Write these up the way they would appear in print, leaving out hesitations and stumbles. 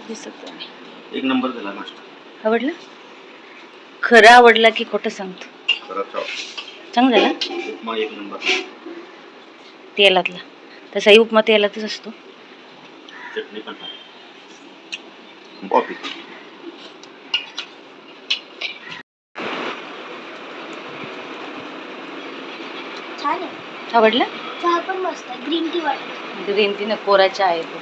दिसत नाही. एक नंबर झाला नाश्ता. आवडला? खरं आवडला की खोटं सांगतो? चांगला झाला. उपमा एक नंबर. तेलातला तसाही उपमा तेलातच असतो. चटणी पण कॉफी. छान आहे. आवडला? चहा पण मस्त आहे. ग्रीन टी वाटत. ग्रीन टी ना कोरा चहा आहे तो.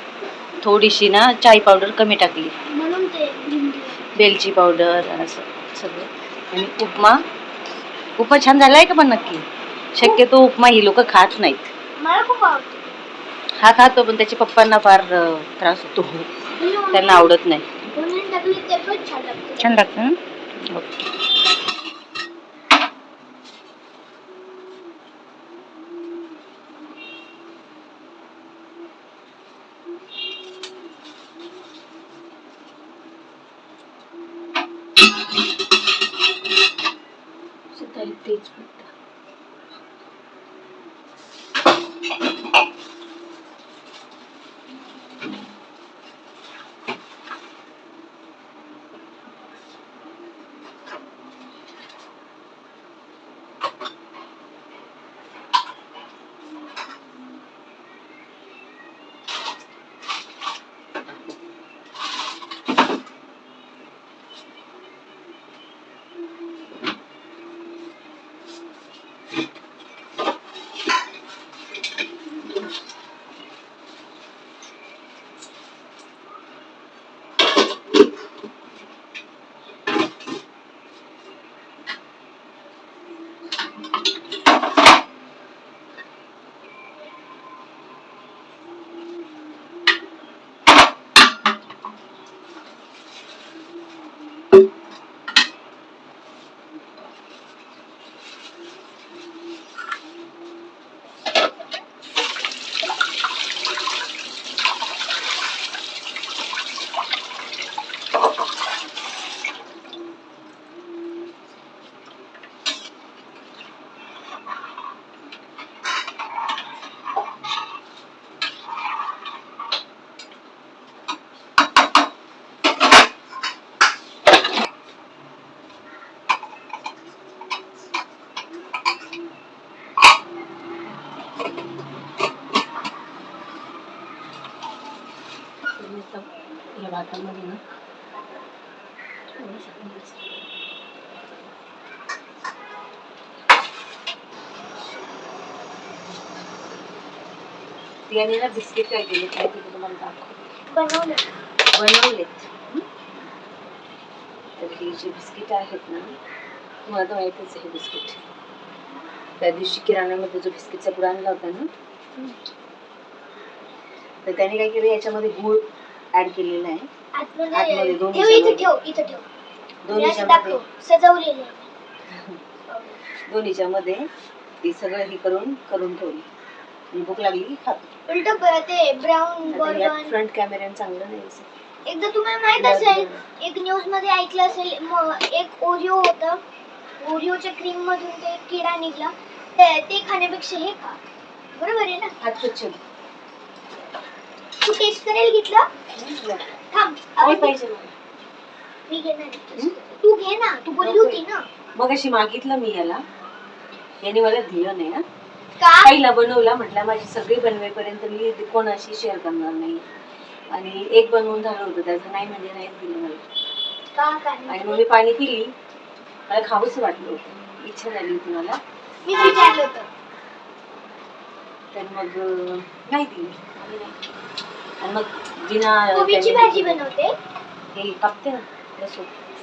थोडीशी ना चाय पावडर कमी टाकली म्हणून ते ग्रीन टी. वेलची पावडर असं सगळं. आणि उपमा छान झालाय का पण नक्की? शक्यतो उपमा ही लोक खात नाहीत. मला खूप आवडतो. हा खातो पण त्याच्या पप्पांना फार त्रास होतो, त्यांना आवडत नाही. छान लागतं ना. तेच या भातामध्ये ना त्याने ना बिस्किट काय केले काय ते तुम्हाला दाखव. बनवलेत. तर ही जी बिस्किट आहेत ना, मला तर माहितीच आहे बिस्किट. त्या दिवशी किराण्यामध्ये जो बिस्किटचा पुडा आणला होता ना, तर त्याने काय केलं, याच्यामध्ये गूळ ऍड केलेला आहे. आतमध्ये दोन्हीच्या मध्ये ते सगळं हे करून ठेवली. भूक लागली की खातो. उलट ते ब्राऊन फ्रंट कॅमेऱ्याने चांगलं नाही. एकदा तुम्हाला माहित असेल, एक न्यूज मध्ये ऐकलं असेल, एक ओरिओ होतं, ओरिओच्या क्रीम मधून ते किडा निघला. ते खाण्यापेक्षा हे खा. बरोबर आहे ना? अच्छा, तू टेस्ट करायला घेतलं? थांब, पाहिजे मी घेणार. तू घे ना, तू बोलली होती ना. मग अशी मागितलं मी याला, याने मला दिलं नाही. का? पहिला बनवला, म्हटलं माझी सगळी बनवेपर्यंत मी कोणाशी शेअर करणार नाही. आणि एक बनवून झालं होतं त्याचं, नाही म्हणजे नाही दिलं मला. आणि मग मी पाणी पिली, मला खाऊच वाटलं होतं, इच्छा झाली होती मला. मी विचारलं होतं तर मग नाही दिली. आणि मग जिना कोबीची भाजी बनवते, हे कापते ना,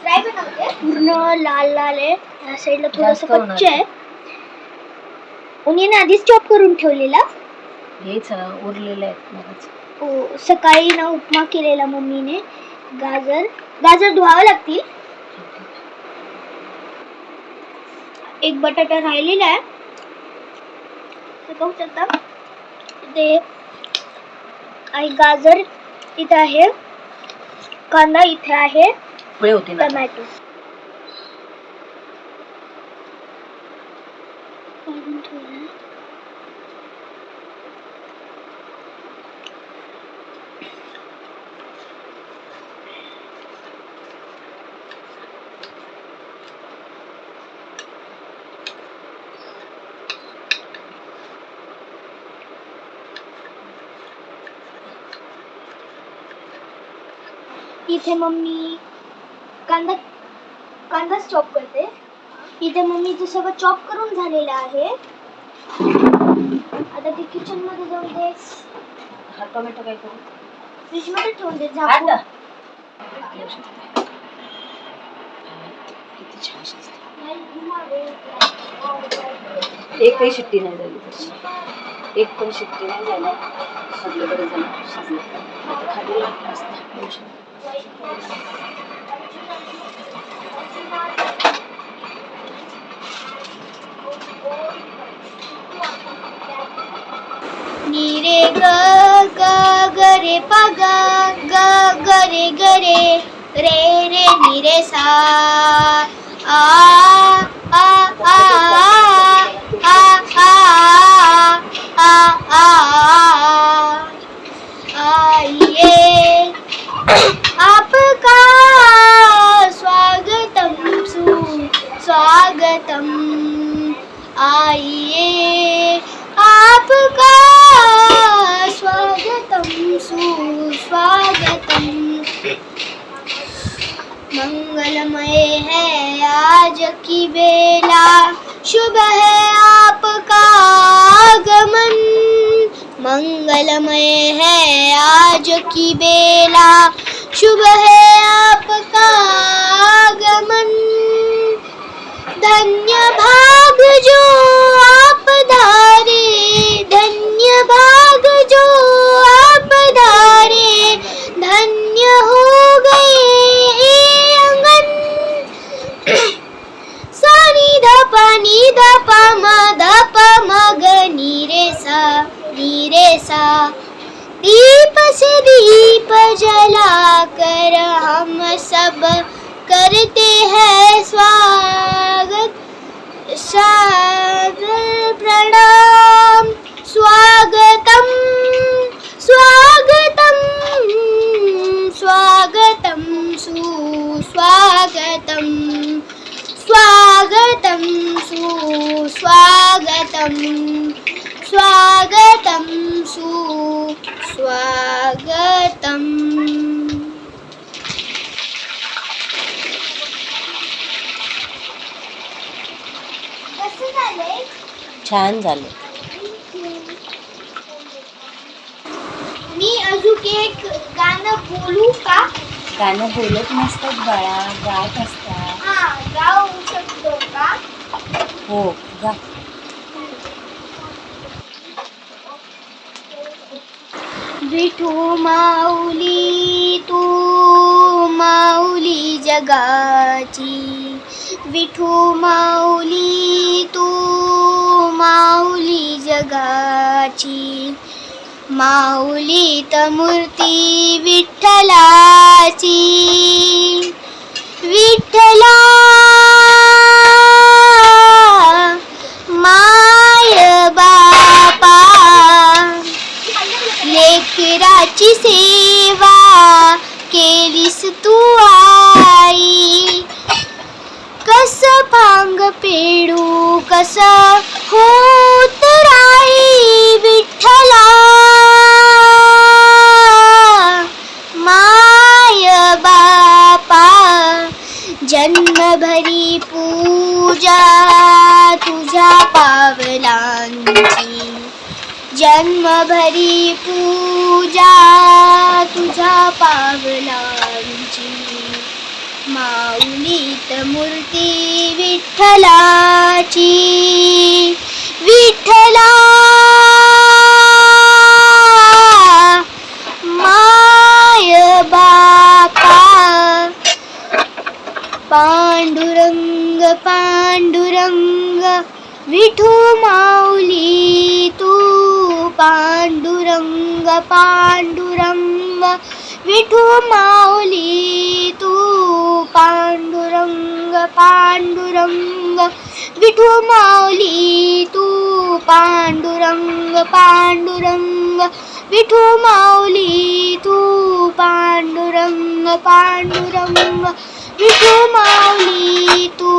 फ्राय बनवते. पूर्ण लाल लाल आहे, या साईडला थोडंसं कच्चं आहे. ओनियन आधीच चॉप करून ठेवलेला. हेच उरलेले आहेत मगच. सकाळी ना उपमा केलेला मम्मीने. गाजर धुवावं लागतील. एक बटाटा राहिलेला आहे, पाहू शकता. ते गाजर इथे आहे, कांदा इथे आहे, टोमॅटो. इथे मम्मी कांदाच चॉप करते. इथे मम्मीचं सगळं चॉप करून झालेलं आहे. आता ते किचन मध्ये जाऊन ते हा टोमॅटो काय करू? फ्रीज मध्ये ठेवून दे झाकून. आता किती छान शिजलं. एकही शिट्टी नाही झाली त्याची. एक पण शिट्टी नाही झाली. सगळीकडे झालं शिजलं. आता खाली लागलं असतं. नी रे ग ग ग रे प ग ग ग रे ग रे रे रे नी रे सा आ आ आ आ आ आ आइए आपका स्वागतम सुस्वागतम. आइए आपका स्वागतम सुस्वागतम. मंगलमय है आज की बेला, शुभ है आपका आगमन. मंगलमय है आज की बेला, शुभ है आपका आगमन. धन्य भाग जो आप धारे, धन्य भाग जो आप धारे, धन्य हो गए ये अंगन. सानी धपा नी धपा म ग नी रे सा. दीप से दीप जला कर हम सब करते हैं स्वागत. सादर प्रणाम. स्वागतम स्वागतम स्वागतम सुस्वागतम. स्वागतम सुस्वागतम. स्वागतम सुस्वागतम. छान झालं. मी अजून एक गाणं बोलू का? गाणं बोलत नसतात बाळा, गात असतात. हा, गाऊ शकतो का? हो गा. विठू माऊली तू माऊली जगाची. विठू माऊली तू माऊली जगाची. माऊलीत मूर्ती विठ्ठलाची. विठ्ठला माय बापा, लेकराची सेवा केलीस तू आई. कस भांग पेडू कस होत राई. विठ्ठला माय बापा, जन्मभरी पूजा तुझ्या पावलांची. जन्मभरी पूजा तुझ्या पावलांची. माऊलीत मूर्ती विठ्ठलाची. विठ्ठला माय बापा. पांडुरंग पांडुरंग विठू माऊली तू. पांडुरंग पांडुरंग विठू माऊली तू. पांडुरंग पांडुरंग विठू माऊली तू. पांडुरंग पांडुरंग विठू माऊली तू. पांडुरंग पांडुरंग विठू माऊली तू.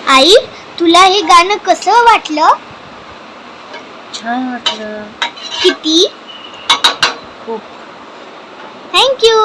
आई, तुला हे गाणं कसं वाटलं? छान वाटलं. किती? खूप. थँक्यू.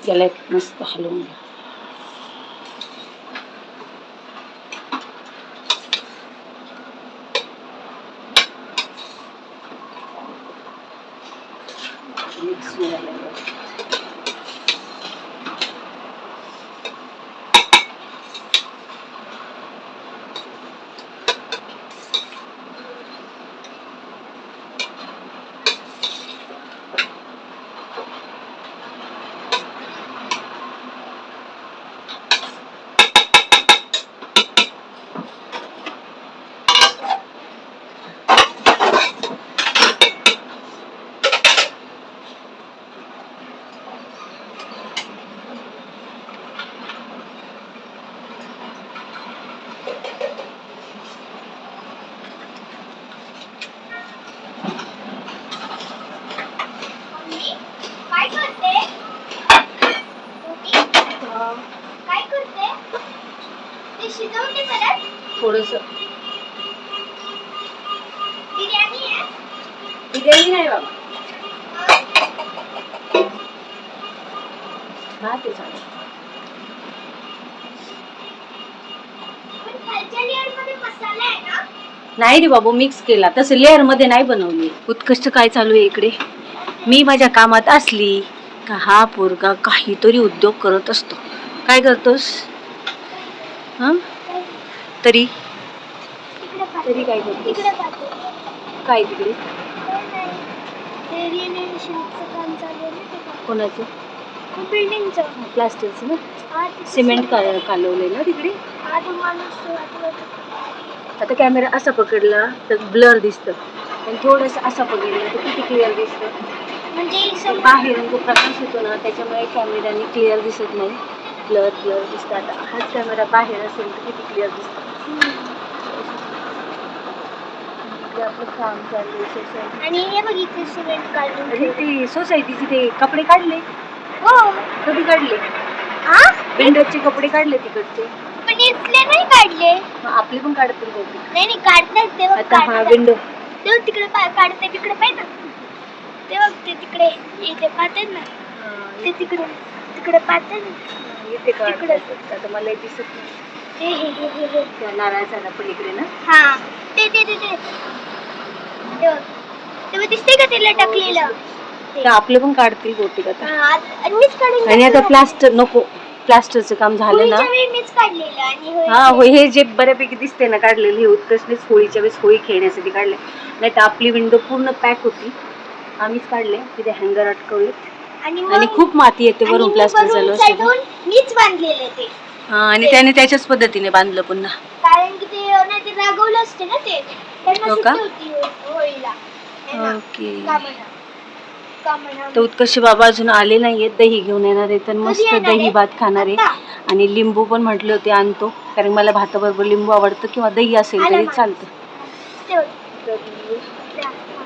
त्याला एक मस्त हलवून घ्या. मिक्स मिळाल्यावर थोडस. बिर्याणी आहे. बिर्याणी नाही बाबा, भात आहे चालेल. पण खालच्या लेअर मध्ये मसाला आहे ना. नाही रे बाबू, मिक्स केला. तसं लेअर मध्ये नाही बनवली. उत्कृष्ट काय चालू आहे इकडे. मी माझ्या कामात असली का हा पोरगा काहीतरी उद्योग करत असतो. काय करतोस? हा तरी तिकडे पाहतो. तरी काय करतोस? तिकडे पाहतो. काय तिकडे? ते रिनोव्हेशनचं काम चालू आहे ना ते काम. कोणाचं? बिल्डिंगचं. प्लास्टरचं ना. आत सिमेंट कालवलंय ना तिकडे. आत माणूस आत. आता कॅमेरा असा पकडला तर ब्लर दिसतं, पण थोडंसं असा पकडला तर किती क्लिअर दिसतं. म्हणजे बाहेरून जो प्रकाश येतो ना त्याच्यामुळे कॅमेऱ्याने क्लिअर दिसत नाही, ब्लर दिसतं. आता हाच कॅमेरा बाहेर असेल तर किती क्लिअर दिसतं. आपलं काम चालू सोसायटी. आणि हे बघ इथे सिमेंट काढून. अरे ते सोसायटीचे ते कपडे काढले. हो. कधी काढले? हा विंडोचे कपडे काढले तिकडचे. पण इथले नाही काढले. मग आपले पण काढतील बहुतेक. नाही नाही काढतात ते बघ. आता हा विंडो ते बघ तिकडे काढते. तिकडे पाहिजे ते बघ. ते तिकडे इथे पाहतात ना. ते तिकडे पाहतात ना. इथे काढतात. आता मला दिसत नाही. हे त्या नारळाच्या झाडा पलीकडे ना. हा ते ते ते ते ते दिसते का तिला टाकलेलं. तर आपले पण काढतील बहुतेक आता. आणि मीच काढून. आणि आता प्लास्टर नको, प्लास्टरचं काम झालं ना. मीच काढलेलं. आणि हा हो, हे जे बऱ्यापैकी दिसते ना काढलेली, हे उत्कृष्टच होळीच्या वेळेस होळी खेळण्यासाठी काढले. नाही तर आपली विंडो पूर्ण पॅक होती, आम्हीच काढले. तिथे हँगर अटकवले आणि खूप माती येते वरून प्लास्टर झालं असतं. मीच बांधलेलं ते. आणि त्याने त्याच्याच पद्धतीने बांधलं पुन्हा. कारण की ते नाही ते रागवलं असते ना ते. त्यांना हो का? सुट्टी होती होळीला. ओके. कामना तर उत्कर्ष बाबा अजून आले नाहीये. दही घेऊन येणार आहे, तर मस्त येणार दही आहे? भात खाणार आहे. आणि लिंबू पण म्हटले होते आणतो, कारण मला भाताबरोबर लिंबू आवडतं, किंवा दही असेल तरी चालतं.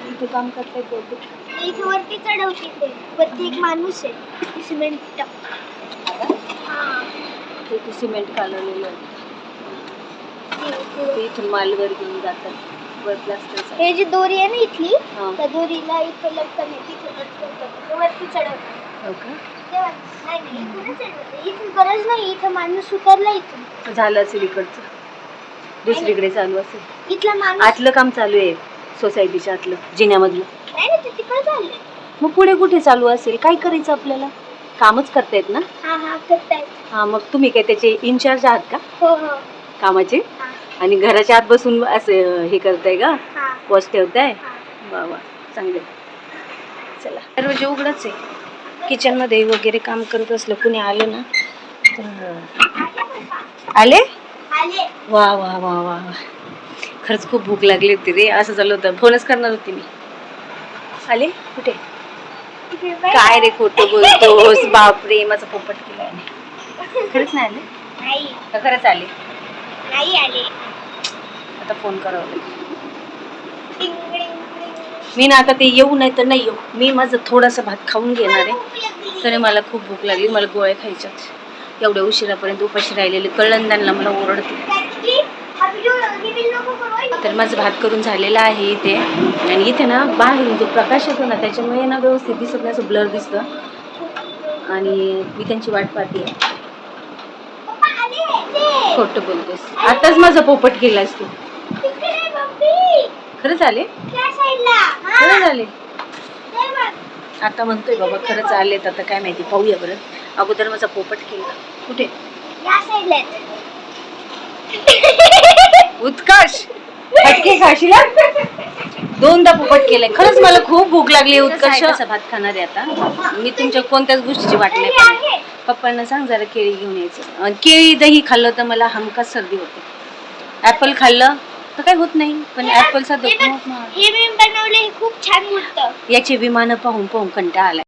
इथे काम करताय बहुतेक. इथे वरती चढवते ते. वरती एक माणूस आहे सिमेंट. इथे सिमेंट कालवलेलं आहे. ते इथून मालवर घेऊन जातात वर प्लास्टरचा. हे जी दोरी आहे ना इथली, हा. त्या दोरीला इथं लटकन आहे. तिथे लटकन वरती चढवते. हो का? तेव्हा नाही इथूनच चढवते. इथून गरज नाही. इथं माणूस उतरला इथून. झालं असेल इकडचं, दुसरीकडे चालू असेल. इथला माणूस आतलं काम चालू आहे सोसायटीच्या आतलं, जिन्यामधलं. नाही ना ते तिकडे चाललंय. मग पुढे कुठे चालू असेल? काय करायचं आपल्याला? कामच करतायत ना. हा हा करतायत. हा, मग तुम्ही काय त्याचे इन्चार्ज आहात का हो हो. कामाचे? हा आणि घराच्या आत बसून असं हे करताय का, हा वॉच ठेवताय? हा. वा वा, चांगले. चला, दरवाजे उघडच आहे. किचनमध्ये वगैरे काम करत असलं कुणी आलं ना तर आले. आले. वा वा वा वा, खरंच खूप भूक लागली होती रे. असं झालं होतं, फोनच करणार होती मी. आले कुठे? तिकडे बाई. काय रे खोटं बोलतोस? बापरे, माझा पोपट केलाय. खरंच नाही आले नाही का? खरंच आले? नाही आले. आता फोन करावं लागेल. टिंग, टिंग, टिंग. मी ना आता ते येऊ नाही तर नाही येऊ, मी माझं थोडासा भात खाऊन घेणार आहे. भूक लागली. तरी मला खूप भूक लागली. मला गोळ्या खायच्यात. एवढ्या उशिरापर्यंत उपाशी राहिलेले कळलं त्यांना मला ओरडते. त्याची हा व्हिडिओ हे बिल नको करू. तर माझं भात करून झालेलं आहे इथे. आणि इथे ना बाहेरून जो प्रकाश येतो ना त्याच्यामुळे ना व्यवस्थित दिसत नाही, असं ब्लर दिसतं. आणि मी त्यांची वाट पाहते. पप्पा आले ते. खोटं बोलतेस, आताच माझा पोपट केलास तू. तिकडे मम्मी. खरंच आले? त्या साईडला. हा. खरंच आले? ते बघ. आता म्हणतोय बाबा खरंच आलेत. आता काय माहिती, पाहूया बरं. अगोदर माझा पोपट केला. कुठे? या साईडला. उत्कर्ष, फटके खाशील. दोनदा पोपट केलंय. खरंच मला खूप भूक लागली. उत्कर्ष भात खाणार आहे आता मी. तुमच्या कोणत्याच गोष्टीची वाट नाही पाहिली. पप्पांना सांग जरा केळी घेऊन यायचं. केळी दही खाल्लं तर मला हमखास सर्दी होते. ऍपल खाल्लं तर काही होत नाही, पण ऍपलचा हे मी बनवले, हे खूप छान वाटतं. याचे विमानं पाहून पाहून कंटाळा आलाय.